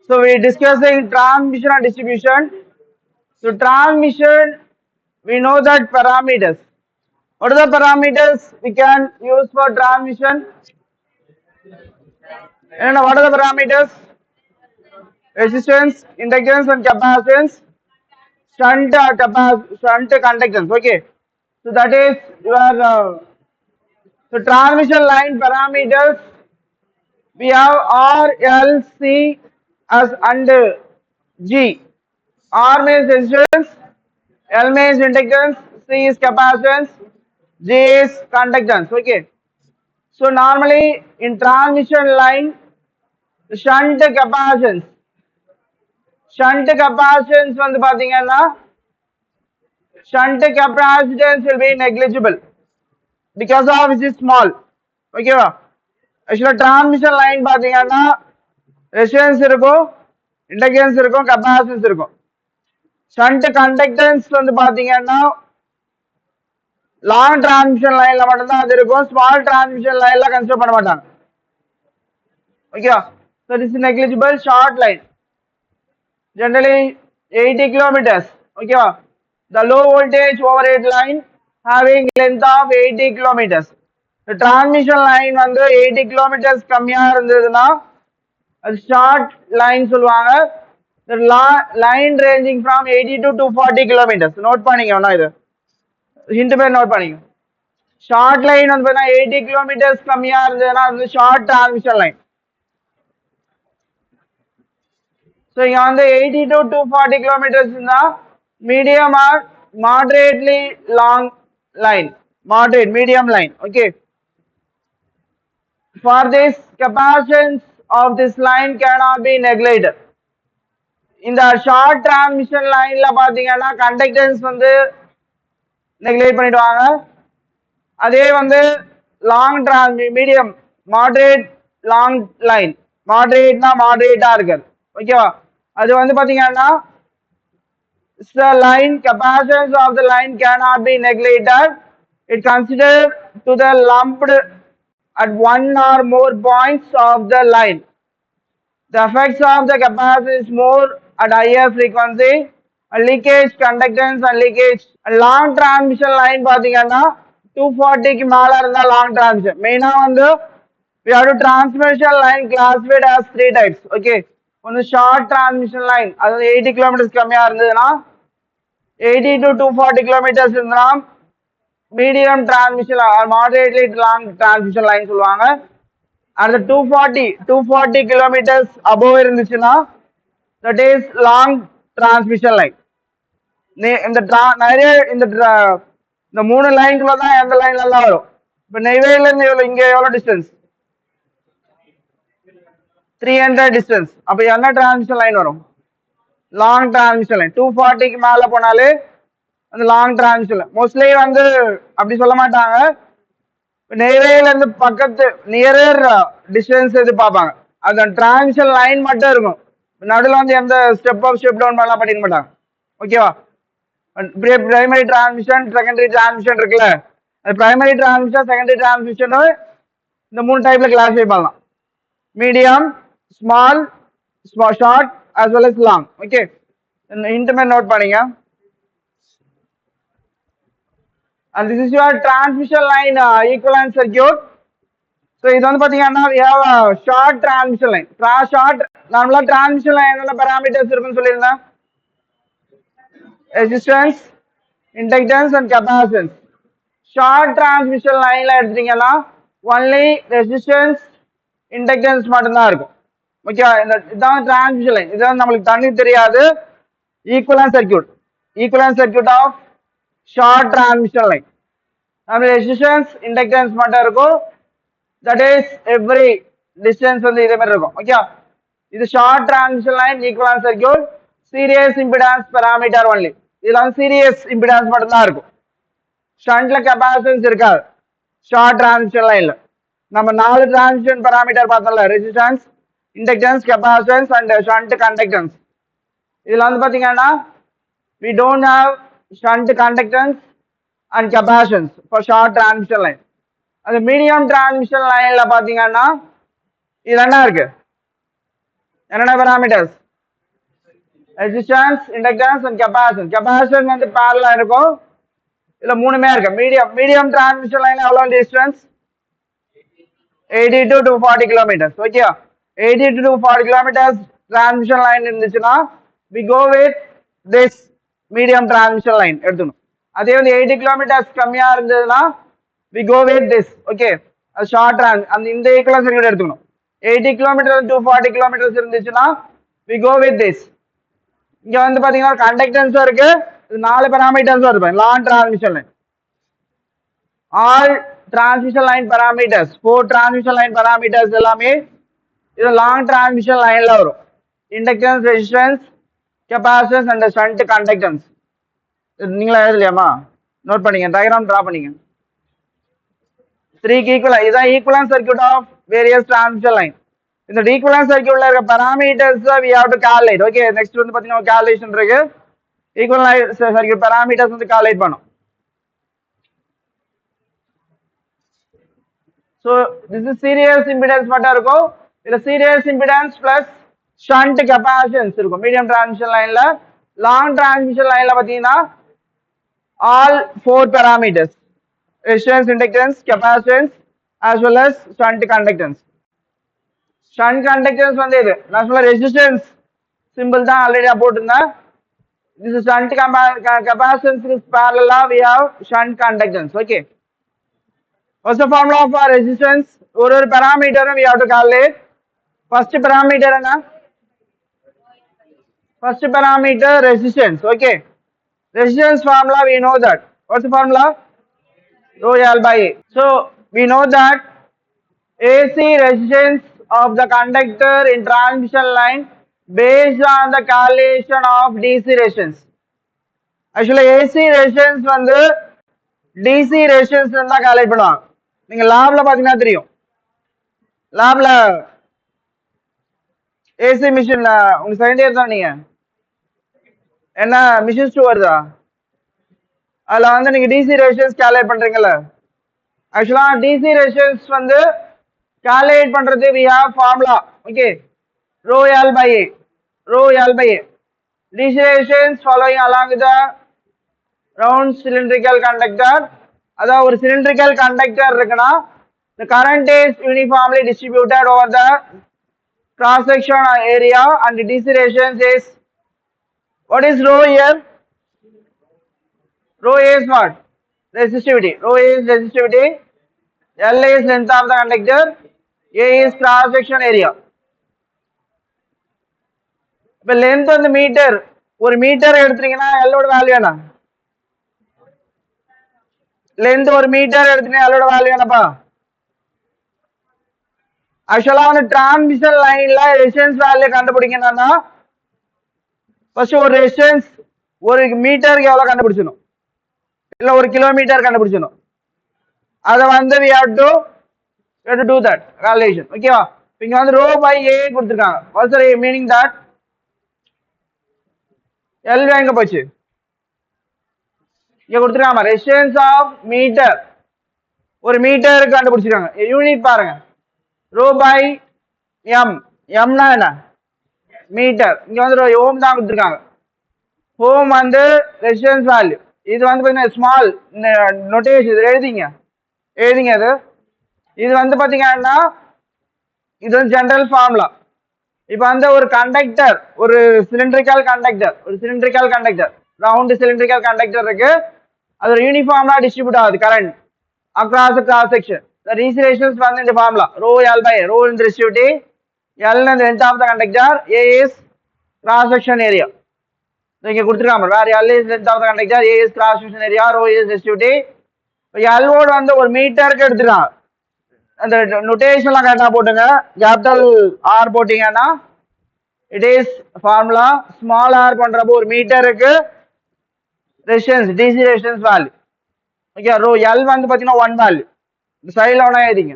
So we discussing transmission and distribution. So transmission, we know that parameters. What are the parameters we can use for transmission? And what are the parameters? Resistance, inductance, and capacitance. Shunt conductance. Okay. So that is your so transmission line parameters. We have R, L, C as and G. R means resistance, L means inductance, C is capacitance, G is conductance. Okay. So normally in transmission line, shunt capacitance வந்து பாத்தீங்கன்னா shunt capacitance will be negligible because of it is small. ஓகேவா? ஆக்சுவலா transmission line பாத்தீங்கன்னா resistance இருக்கும், inductance இருக்கும், capacitance இருக்கும். Shunt conductance வந்து பாத்தீங்கன்னா லாங் டிரான்ஸ்மிஷன் லைன்ல மட்டும்தான் அது இருக்கும், ஸ்மால் டிரான்ஸ்மிஷன் லைன்ல கன்சிடர் பண்ண மாட்டாங்க. ஓகேவா? So this is negligible. Short line generally 80 kilometers. Okay, the low voltage overhead line having length of 80 kilometers. The transmission line வந்து 80 kilometers கம்மியா இருந்ததுன்னா அது ஷார்ட் லைன் சொல்லுவாங்க. The line ranging from 80 to 240 kilometers. Note பண்ணிங்க வேணா இது hint பேர் note பண்ணிங்க. ஷார்ட் லைன் வந்து 80 kilometers கம்மியா இருந்ததுன்னா அது ஷார்ட் டிரான்ஸ்மிஷன் லைன். So இங்க வந்து 80 to 240 kilometers medium or moderately long line, moderate medium line. Okay. For this, capacitance of this line cannot be neglected. இந்த ஷார்ட் டிரான்ஸ்மிஷன் லைன்ல பாத்தீங்கன்னா கண்டக்டன்ஸ் வந்து நெக்லெக்ட் பண்ணிடுவாங்க. அதே வந்து long medium moderate long line, மாடரேட்னா மாடரேட்டா இருக்கு. ஓகேவா? அது வந்து பாத்தீங்கன்னா the line capacitance of the line cannot be neglected. It considered to the lumped at one or more points of the line. The effects of the capacitance is more at higher frequency. Leakage, conductance and leakage. Long transmission line பாத்தீங்கன்னா 240 க்கு மேல இருந்தா long transmission. மெயினா வந்து we have to transmission line classified as 3 types. Okay. ஒன்னு short transmission line, அதாவது 80 kilometres கம்மியா இருந்ததுன்னா 80 to 240 kilometers இருந்தா medium transmission moderately long transmission line சொல்லுவாங்க. அந்த 240 கிலோமீட்டர்ஸ் அபோவ் இருந்துச்சுன்னா that is long transmission line. இந்த நிறைய இந்த மூணு லைன்குள்ள தான் எந்த லைன்ல எல்லாம் வரும். இப்ப நெய்வேலியில இருந்து இங்க எவ்வளவு டிஸ்டன்ஸ்? 300 டிஸ்டன்ஸ். அப்ப என்ன டிரான்ஸ்மிஷன் லைன் வரும்? Long transmission line. 240க்கு மேல போனாலே அந்த லாங் டிரான்ஸ்மிஷன் லைன். மோஸ்ட்லி வந்து அப்படி சொல்ல மாட்டாங்க. நெய்வேலியில இருந்து பக்கத்து நியரர் டிஸ்டன்ஸ் எது பார்ப்பாங்க, அந்த டிரான்ஸ்மிஷன் லைன் மட்டும் இருக்கும். நடுவில் வந்து எந்த ஸ்டெப் அப் ஸ்டெப் டவுன் பண்ணலாம் பண்ணிக்க மாட்டாங்க. ஓகேவா? பிரைமரி டிரான்ஸ்மிஷன், செகண்டரி டிரான்ஸ்மிஷன் இருக்குல்ல, அது பிரைமரி டிரான்ஸ்மிஷன், செகண்டரி டிரான்ஸ்மிஷன் இந்த மூணு டைப்ல கிளாஸிஃபை பண்ணலாம். Medium, small, short as well as long. Okay. Intimate note பண்ணுங்க. And this is your transmission line equivalent circuit. So இது வந்து பாத்தீங்கன்னா we have a short transmission line. Short நார்மலா transmission line என்ன parameters இருக்குன்னு சொல்லிருந்தேன்? Resistance, inductance and capacitance. Short transmission lineல எடுத்தீங்கன்னா only resistance, inductance மட்டும் தான் இருக்கும். ஓகே, இதான் டிரான்ஸ்மிஷன் லைன். இதான் நம்மளுக்கு தண்ணி தெரியாது. Equivalent circuit of short transmission line. நம்ம ரெசிஸ்டன்ஸ், இண்டக்டன்ஸ் மட்டும் இருக்கும். தட் இஸ் எவ்ரி டிஸ்டன்ஸ் வந்து இதே மாதிரி இருக்கும். ஓகே, இது short transmission line, equivalent circuit, series impedance parameter only. இதுல வந்து சீரியஸ் இம்பிடன்ஸ் மட்டும் தான் இருக்கும். ஷண்ட்ல கெபாசிட்டன்ஸ் இருக்காது ஷார்ட் டிரான்ஸ்மிஷன் லைன்ல. நம்ம 4 டிரான்ஸ்மிஷன் பாராமீட்டர் பார்த்தோம்ல, resistance, inductance, capacitance and shunt conductance. இதுல வந்து பாத்தீங்கன்னா we don't have shunt conductance and capacitance for short transmission line. அது மீடியம் டிரான்ஸ்மிஷன் லைன்ல பாத்தீங்கன்னா இதுல என்ன இருக்கு? என்னென்ன parameters? Resistance, inductance and capacitance. Capacitance வந்து parallel இருக்கும். இதுல மூணுமே இருக்கு. மீடியம் டிரான்ஸ்மிஷன் லைன் எவ்வளவு distance? 80 to 240 kilometers. Okay, 80 to 240 kilometers transmission line இருந்துச்சுன்னா we go with this medium transmission line எடுத்துக்கணும். அதே வந்து 80 kilometers கம்மியா இருந்ததுன்னா we go with this. Okay, short அந்த இந்த ஈக்குவலன்ஸ் சர்க்யூட் எடுத்துக்கணும். 80 kilometers 240 kilometers இருந்துச்சுன்னா we go with this. இங்க வந்து பாத்தீங்கன்னா கண்டக்டன்ஸும் இருக்கு, நாலு பாராமீட்டர்ஸும் இருக்கு. Long transmission line, all transmission line parameters, 4 transmission line parameters எல்லாமே இது லாங் டிரான்ஸ்மிஷன் லைன்ல வரும். Inductance, resistance, capacitance and shunt conductance. நீங்களா எழுதலையாமா? நோட் பண்ணிங்க, டயக்ராம் டிரா பண்ணிங்க. 3 ஈக்குவல், இதான் equivalent circuit of various transmission line. இந்த ஈக்குவலன்ட் சர்க்யூட்ல இருக்க parameters we have to calculate. Okay, next வந்து பாத்தீங்கன்னா கால்குலேஷன் இருக்கு. ஈக்குவலன்ட் சர்க்யூட் பாராமீட்டர்ஸ் வந்து கால்குலேட் பண்ணும். So this is series impedance மட்டும் இருக்கும். இதுல series impedance plus shunt capacitance இருக்கும் மீடியம் டிரான்ஸ்மிஷன் லைன்ல. லாங் டிரான்ஸ்மிஷன் லைன்ல பாத்தீங்கன்னா all 4 parameters, resistance, inductance, capacitance as well as shunt conductance. shunt conductance வந்து இது நான் சொல்ல ரெசிஸ்டன்ஸ் சிம்பிள் தான் ஆல்ரெடி போட்டுருந்தேன். this is shunt capacitance is parallel we have shunt conductance. Okay, what's the formula for resistance? ஒரு parameter we have to calculate. first parameter என்ன? first parameter resistance. Okay, resistance formula we know that. What's the formula? Rho L by A. So we know that AC resistance of the conductor in transmission line based on the calculation of DC resistance. Actually AC resistance வந்து DC resistance தான் calculate பண்ணுவாங்க. நீங்க லேப்ல பாத்தீங்கன்னா தெரியும். லேப்ல AC machine உங்க second year தான் நீங்க என்ன மிஷின் ஸ்டூ வருதா? அதுல வந்து நீங்க DC ரெசிஸ்டன்ஸ் கால்குலேட் பண்றீங்கல்ல. ஆக்சுவலா DC ரெசிஸ்டன்ஸ் வந்து கால்குலேட் பண்றது we have formula. Okay, rho L by A. rho L by A. DC resistance following along the round cylindrical conductor. அதாவது ஒரு cylindrical conductor இருக்குன்னா the current is uniformly distributed over the cross section area and the DC resistance is, what is rho here? Rho is what? Resistivity. Rho is resistivity. L is length of the conductor. A is cross section area. இப்ப length வந்து metre, ஒரு metre எடுத்தீங்கன்னா L ஓட value என்ன? Length ஒரு metre எடுத்தீங்கன்னா L ஓட value என்னப்பா? ஆக்சுவலா வந்து டிரான்ஸ்மிஷன் லைன்ல ரெசிஸ்டன்ஸ் வேல்யூ கண்டுபிடிக்கணும்னா ஃபர்ஸ்ட் ஒரு ரெசிஸ்டன்ஸ் ஒரு மீட்டருக்கு எவ்வளவு கண்டுபிடிச்சணும், இல்ல ஒரு கிலோமீட்டர் கண்டுபிடிச்சணும். அத வந்து we have to do that calculation. ஓகேவா? இங்க வந்து rho by A கொடுத்திருக்காங்க. what's the meaning that L எங்க போச்சு? இங்க கொடுத்திருக்காங்க ரெசிஸ்டன்ஸ் ஆஃப் மீட்டர், ஒரு மீட்டருக்கு கண்டுபிடிச்சிருக்காங்க. யூனிட் பாருங்க, rho by m. m னா என்ன? மீட்டர். இங்க வந்து ஓம் தான் கொடுத்திருக்காங்க. ஓம் வந்து ரெசிஸ்டன்ஸ் வேல்யூ. இது வந்து பாத்தீங்கன்னா ஸ்மால் நோட்டேஷன், இது எழுதிங்க இது. இது வந்து பாத்தீங்கன்னா இது வந்து ஜெனரல் ஃபார்முலா. இப்ப வந்து ஒரு கண்டக்டர், ஒரு cylindrical conductor, round cylindrical conductor இருக்கு. அது ஒரு யூனிஃபார்ம்லா டிஸ்ட்ரிபியூட் ஆகுது current across cross section. The DC resistance வந்து இந்த formula rho L by A. rho is resistivity, L is the length of the conductor, A is cross section area. இங்க கொடுத்திருக்காங்க வேற L is length of the conductor, A is cross section area, rho is resistivity. L ஓட வந்து ஒரு மீட்டருக்கு எடுத்துக்கலாம். அந்த நோட்டேஷன்லாம் கரெக்டா போட்டுங்க. கேபிட்டல் R போட்டீங்கன்னா it is formula small r பண்றப்போ ஒரு மீட்டருக்கு resistance DC resistance value. Okay, rho L வந்து பாத்தீங்கன்னா 1 வேல்யூ. இந்த சைடுல ஒண்ணா எழுதிங்க.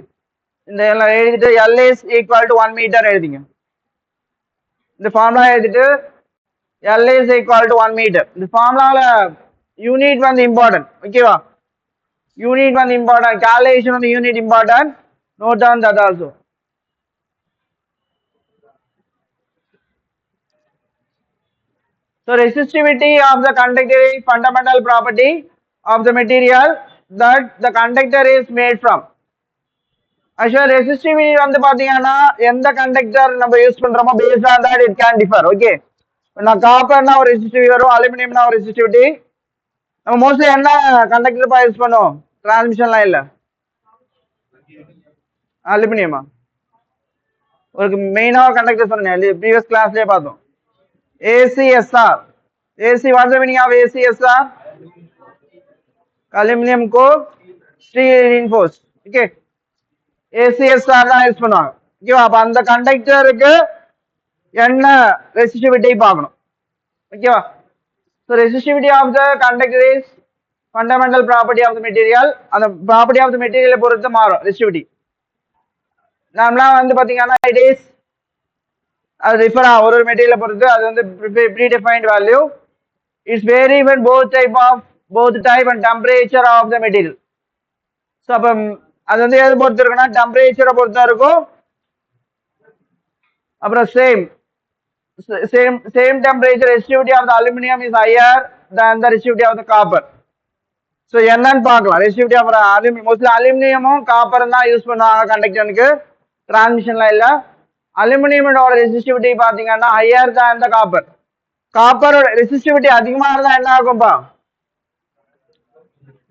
இந்த எல்லாம் எழுதிட்டு L is equal to 1 metre எழுதிங்க. இந்த ஃபார்முலா எழுதிட்டு L is equal to 1 metre. இந்த ஃபார்முலால யூனிட் வந்து இம்பார்ட்டன்ட். ஓகேவா? யூனிட் வந்து இம்பார்ட்டன்ட், கால்குலேஷன் வந்து unit important. Note down that also. So resistivity of the conductor is fundamental property of the material that the conductor is made from. Actually resistivity வந்து பாத்தீங்கன்னா எந்த conductor நம்ம use பண்றோமோ based on that it can differ. Okay. நான் காப்பர்னா ஒரு resistivity வரும், அலுமினியம்னா ஒரு resistivity. நம்ம மோஸ்ட்லி என்ன கண்டக்டர் யூஸ் பண்ணுவோம் டிரான்ஸ்மிஷன் லைன்ல? அலுமினியமா? ஒரு மெயினா கண்டக்டர் சொன்னேன் ப்ரீவியஸ் கிளாஸ்லயே பார்த்தோம். ACSR. AC, what's the meaning of ACSR? Aluminum core steel reinforced. Okay. ACSR தான் யூஸ் பண்ணுவாங்க. ஓகேவா? அப்ப அந்த கண்டக்டருக்கு என்ன ரெசிஸ்டிவிட்டி பார்க்கணும். ஓகேவா? So resistivity of the conductor is fundamental property of the material. அந்த property of the material பொறுத்து மாறும் resistivity. நார்மலா வந்து பாத்தீங்கன்னா it is அது டிஃபர் ஒரு மெட்டீரியலை பொறுத்து அது வந்து predefined value. It's vary when both type and temperature of the material. So அப்ப அது வந்து எது பொறுத்து இருக்குன்னா டெம்பரேச்சரை பொறுத்தா இருக்கும். அப்புறம் same temperature resistivity of the aluminum is higher than the resistivity of the copper. So என்னன்னு பார்க்கலாம். resistivity of aluminum mostly அலுமினியமும் காப்பரும் தான் யூஸ் பண்ணுவாங்க கண்டக்டருக்கு டிரான்ஸ்மிஷன் லைன்ல. அலுமினியமோட ரெசிஸ்டிவிட்டி பாத்தீங்கன்னா higher than the copper. காப்பரோட ரெசிஸ்டிவிட்டி அதிகமா இருந்தா என்ன ஆகும்பா?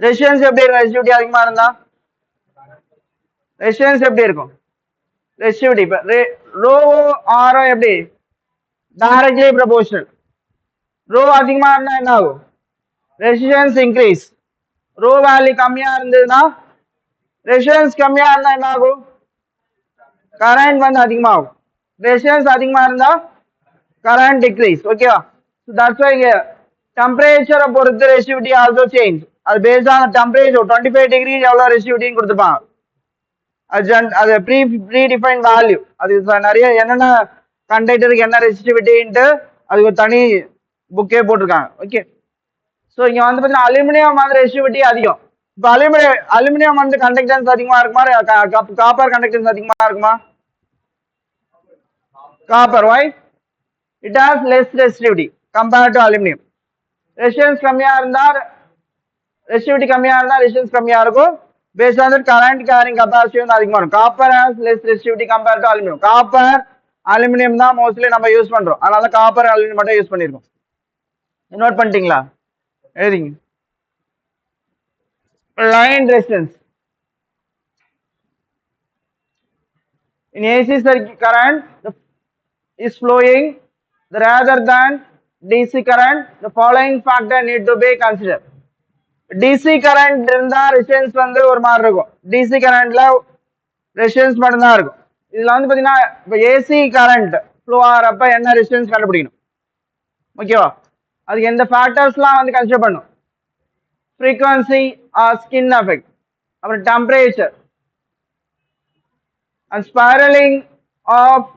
ரெசிஸ்டன்ஸ் எப்படி இருக்கும்? ரெசிஸ்டிவிட்டி அதிகமா இருந்தா ரெசிஸ்டன்ஸ் எப்படி இருக்கும்? ரெசிஸ்டிவிட்டி இப்ப ரோ ஆரோ எப்படி? Directly proportional. ரோ அதிகமா இருந்தா என்ன ஆகும்? Resistance increase. ரோ வேல்யூ கம்மியா இருந்ததுன்னா ரெசிஸ்டன்ஸ் கம்மியா இருந்தா என்ன ஆகும்? கரண்ட் வந்து அதிகமாகும். ரெசிஸ்டன்ஸ் அதிகமா இருந்தா கரண்ட் டிக்ரீஸ். ஓகேவா? So that's why டெம்பரேச்சரை பொறுத்து ரெசிஸ்டிவிட்டி ஆல்சோ சேஞ்ச். அது பேஸ்ட் ஆன் டெம்பரேச்சர் 25 டிகிரி எவ்வளவு ரெசிஸ்டிவிட்டின்னு கொடுத்துப்பாங்க. அது ப்ரீ டிஃபைன் வேல்யூ. அது நிறைய என்னென்ன கண்டக்டருக்கு என்ன ரெசிஸ்டிவிட்டின்ட்டு அதுக்கு ஒரு தனி புக்கே போட்டிருக்காங்க. ஓகே. ஸோ இங்க வந்து பார்த்தீங்கன்னா அலுமினியம் வந்து ரெசிஸ்டிவிட்டி அதிகம். இப்போ அலுமினியம் வந்து கண்டக்டன்ஸ் அதிகமா இருக்குமா? காப்பர் கண்டக்டன்ஸ் அதிகமா இருக்குமா? Copper. Why? It has less resistivity compared to aluminium. Resistance கம்மியா இருந்தா ரெசிஸ்டிவிட்டி கம்மியா இருந்தா ரெசிஸ்டன்ஸ் கம்மியா இருக்கும். based on that current carrying capacity வந்து அதிகமா இருக்கும். copper has less resistivity compared to aluminum. copper aluminum தான் மோஸ்ட்லி நம்ம யூஸ் பண்றோம். அதனால காப்பர் அலுமினியம் மட்டும் யூஸ் பண்ணிருக்கோம். நோட் பண்ணிட்டீங்களா? எழுதிங்க. line resistance in AC circuit current is flowing rather than DC current. The following factor need to be considered. DC current இருந்தா resistance வந்து ஒரு மாதிரி இருக்கும். டிசி கரண்ட்ல ரெசிஸ்டன்ஸ் மட்டும் தான் இருக்கும். இதுல வந்து பாத்தீங்கன்னா இப்ப ஏசி கரண்ட் ஃப்ளோ ஆகிறப்ப என்ன ரெசிஸ்டன்ஸ் கண்டுபிடிக்கணும். ஓகேவா? அதுக்கு எந்த ஃபேக்டர்ஸ்லாம் வந்து கன்சிடர் பண்ணும்? ஃப்ரீக்வன்சி ஆர் ஸ்கின் எஃபெக்ட், அப்புறம் temperature and spiralling of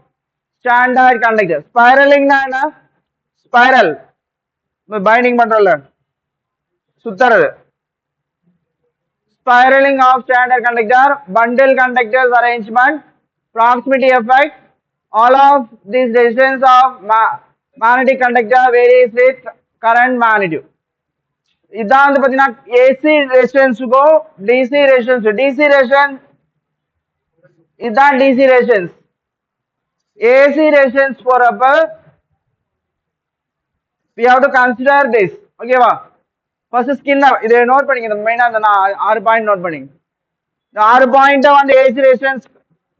standard conductor. ஸ்பைரலிங்னா என்ன? ஸ்பைரல் பைண்டிங் பண்றோம்ல, சுத்துறது. Spiraling of standard conductor, bundle conductors arrangement, proximity effect, all of these resistance of magnetic conductor varies with current magnitude. இதான் வந்து பாத்தீங்கன்னா AC ரெசிஸ்டன்ஸுக்கும் DC resistance. DC resistance இதுதான் DC resistance. AC resistance போறப்ப we have to consider this. ஓகேவா? First skin இதை note பண்ணிங்க. மெயினா இந்த 6 பாயிண்ட் நோட் பண்ணிங்க. இந்த 6 பாயிண்ட வந்து ஏசி ரெசிஸ்டன்ஸ்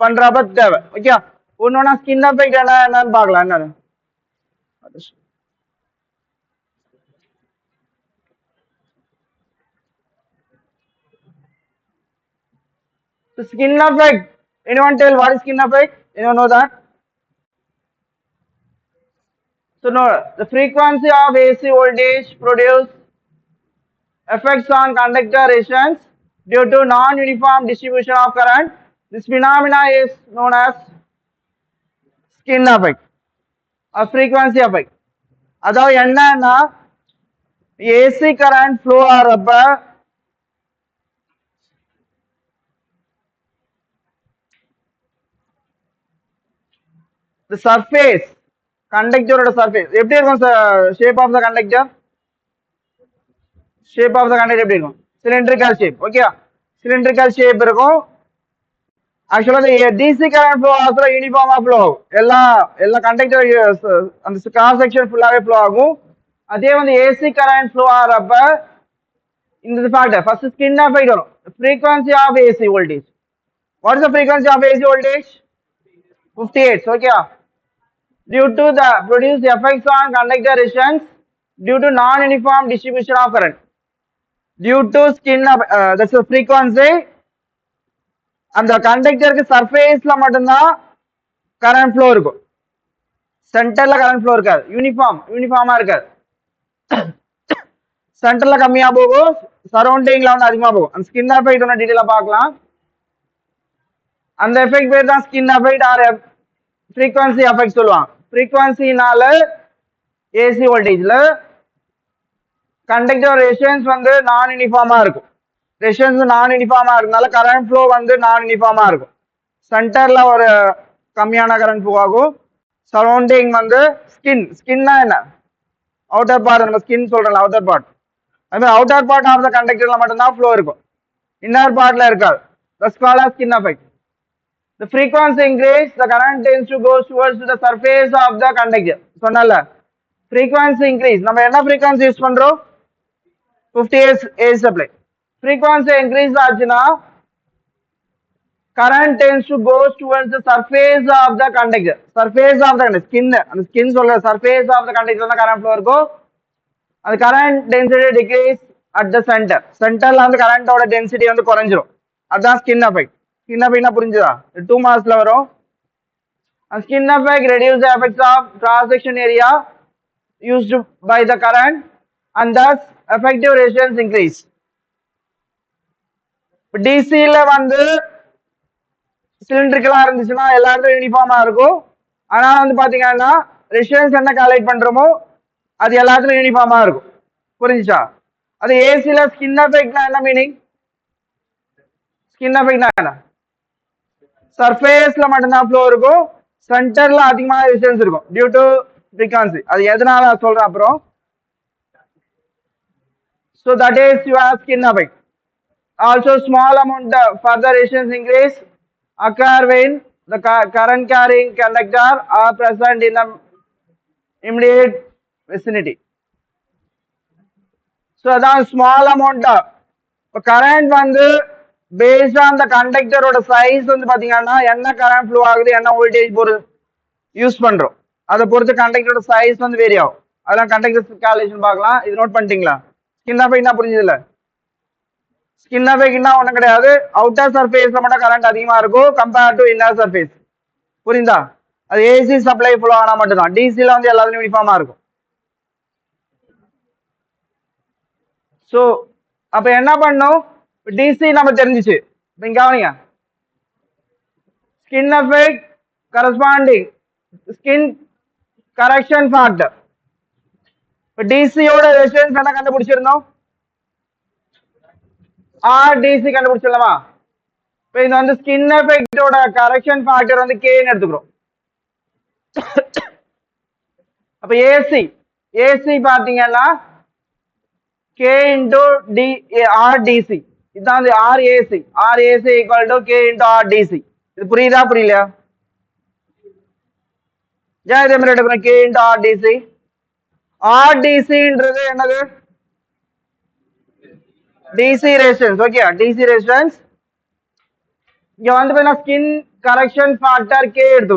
பண்றப்ப தேவை. ஓகே. ஒன்னொன்னா ஸ்கின் எஃபெக்ட் என்னன்னு பார்க்கலாம். என்னன்னு the skin effect. Anyone tell what is skin effect? Anyone know that? So no, the frequency of AC voltage produce effects on conductor resistance due to non-uniform distribution of current. This phenomena is known as skin effect or frequency effect. அதாவது என்னன்னா AC current flow ஆகிறப்ப the surface கண்டக்டரோட surface எப்படி இருக்கும் shape of the conductor? Shape of the conductor எப்படி இருக்கும்? Cylindrical shape. Okay, cylindrical shape இருக்கும். ஆக்சுவலா இந்த டிசி கரண்ட் ஃப்ளோ ஆகுற யூனிஃபார்மா ஃப்ளோ ஆகும். எல்லா கண்டக்டர் அந்த கிராஸ் செக்ஷன் ஃபுல்லாவே ஃப்ளோ ஆகும். அதே வந்து ஏசி கரண்ட் ஃப்ளோ ஆகிறப்ப இந்த ஃபேக்டர் ஃபர்ஸ்ட் ஸ்கின் எஃபெக்ட் வரும். frequency of AC voltage. What is the frequency of AC voltage? 58. Okay. Due to the produced effects on conductor resistance due to non-uniform distribution of current. Due to skin that's the frequency. அந்த கண்டக்டருக்கு சர்ஃபேஸ்ல மட்டும்தான் current flow இருக்கும். சென்டர்ல current flow இருக்காது. யூனிஃபார்மா இருக்காது. சென்டர்ல கம்மியா போகும், சரௌண்டிங்ல வந்து அதிகமா போகும். அந்த ஸ்கின் எஃபெக்ட் ஒன்று டீட்டெயிலா பார்க்கலாம். அந்த எஃபெக்ட் பேர் தான் skin effect or frequency effect சொல்லுவாங்க. ஃப்ரீக்வன்சினால ஏசி வோல்டேஜ்ல கண்டக்டர் ரெசிஸ்டன்ஸ் வந்து நான் யூனிஃபார்மா இருக்கும். ரெசிஸ்டன்ஸ் நான் யூனிஃபார்மா இருக்கனால கரண்ட் ஃப்ளோ வந்து நான் யூனிஃபார்மா இருக்கும். சென்டர்ல ஒரு கம்மியான கரண்ட் ஃப்ளோ ஆகும். சரௌண்டிங் வந்து ஸ்கின்னா என்ன? Outer part. நம்ம ஸ்கின் சொல்றோம்ல, அவுட்டர் பார்ட். அது மாதிரி அவுட்டர் பார்ட் ஆஃப் த கண்டக்டர்ல மட்டும்தான் ஃப்ளோ இருக்கும், இன்னர் பார்ட்ல இருக்காது. That's called as skin effect. The frequency increase, the current tends to go towards the surface of the conductor. சொன்னல frequency increase, நம்ம என்ன frequency யூஸ் பண்றோம்? 50 AC supply. Frequency increase ஆச்சுன்னா current tends to go towards the surface of the conductor. Surface of the skin, அந்த skin சொல்ற surface of the conductor தான் current flow இருக்கும். அந்த current density decrease at the center. Centerல வந்து current ஓட density வந்து குறைஞ்சிரும். அதான் skin effect. Skin effect புரிஞ்சுதா? 2 மார்க்ஸ்ல வரும். Skin effect reduce the effects of cross section area used by the current and thus effective resistance increase. டிசில வந்து சிலிண்ட்ரிக்கலா இருந்துச்சுன்னா எல்லா இடத்துலயும் யூனிஃபார்மா இருக்கும். ஆனா வந்து பாத்தீங்கன்னா ரெசிஸ்டன்ஸ் என்ன கால்குலேட் பண்றோமோ அது எல்லாத்துலயும் யூனிஃபார்மா இருக்கும். புரிஞ்சுச்சா? அது ஏசில ஸ்கின் எஃபெக்ட்னா என்ன மீனிங்? ஸ்கின் எஃபெக்ட்னா என்ன? சர்ஃபேஸ்ல மட்டும்தான் ஃப்ளோ இருக்கும், சென்டர்ல அதிகமான ரெசிஸ்டன்ஸ் இருக்கும் டியூ டு ஃப்ரீக்வன்சி. அது எதனால சொல்றேன் அப்புறம். So that is your skin effect. Also small amount of further resistance increase occur when the current carrying conductor are present in the immediate vicinity. So that small amount of current வந்து based on the conductor ஓட size வந்து பாத்தீங்கன்னா என்ன current flow ஆகுது, என்ன voltage பொறுத்து use பண்றோம், அதை பொறுத்து கண்டக்டரோட சைஸ் வந்து வேரி ஆகும். அதெல்லாம் கண்டக்டர் கால்குலேஷன் பார்க்கலாம். இது நோட் பண்ணிட்டீங்களா? ஸ்கின் எஃபெக்ட்னா புரிஞ்சதுல? ஸ்கின் எஃபெக்ட்னா ஒன்றும் கிடையாது, அவுட்டர் சர்ஃபேஸ்ல மட்டும் கரண்ட் அதிகமா இருக்கும் கம்பேர்ட் டு இன்னர் சர்ஃபேஸ். புரியுதா? அது ஏசி சப்ளை ஃப்ளோ ஆனா மட்டும்தான். டிசில வந்து எல்லாரும் யூனிஃபார்மா இருக்கும். ஸோ அப்ப என்ன பண்ணும்? டிசி நம்ம தெரிஞ்சிச்சு. நீங்க கவனிங்க, skin effect corresponding skin correction factor. டிசியோட ரெசிஸ்டன்ஸ் என்ன கண்டுபிடிச்சிருந்தோம்? RDC கண்டுபிடிச்சிடலாமா? இப்போ இது வந்து ஸ்கின் எஃபெக்டோட கரெக்ஷன் ஃபேக்டர் வந்து Kன்னு எடுத்துக்கிறோம். அப்ப ஏசி பாத்தீங்கன்னா K into RDC. இதுதான் RAC equal to K into RDC. இது புரியுதா புரியலையா? இதே மாதிரி எடுக்கிறோம் K into RDC. RDCன்றது என்னது? DC resistance. Okay, DC resistance. இங்க வந்து ஸ்கின் கரெக்ஷன் ஃபேக்டர் K எடுத்துக்கணும்.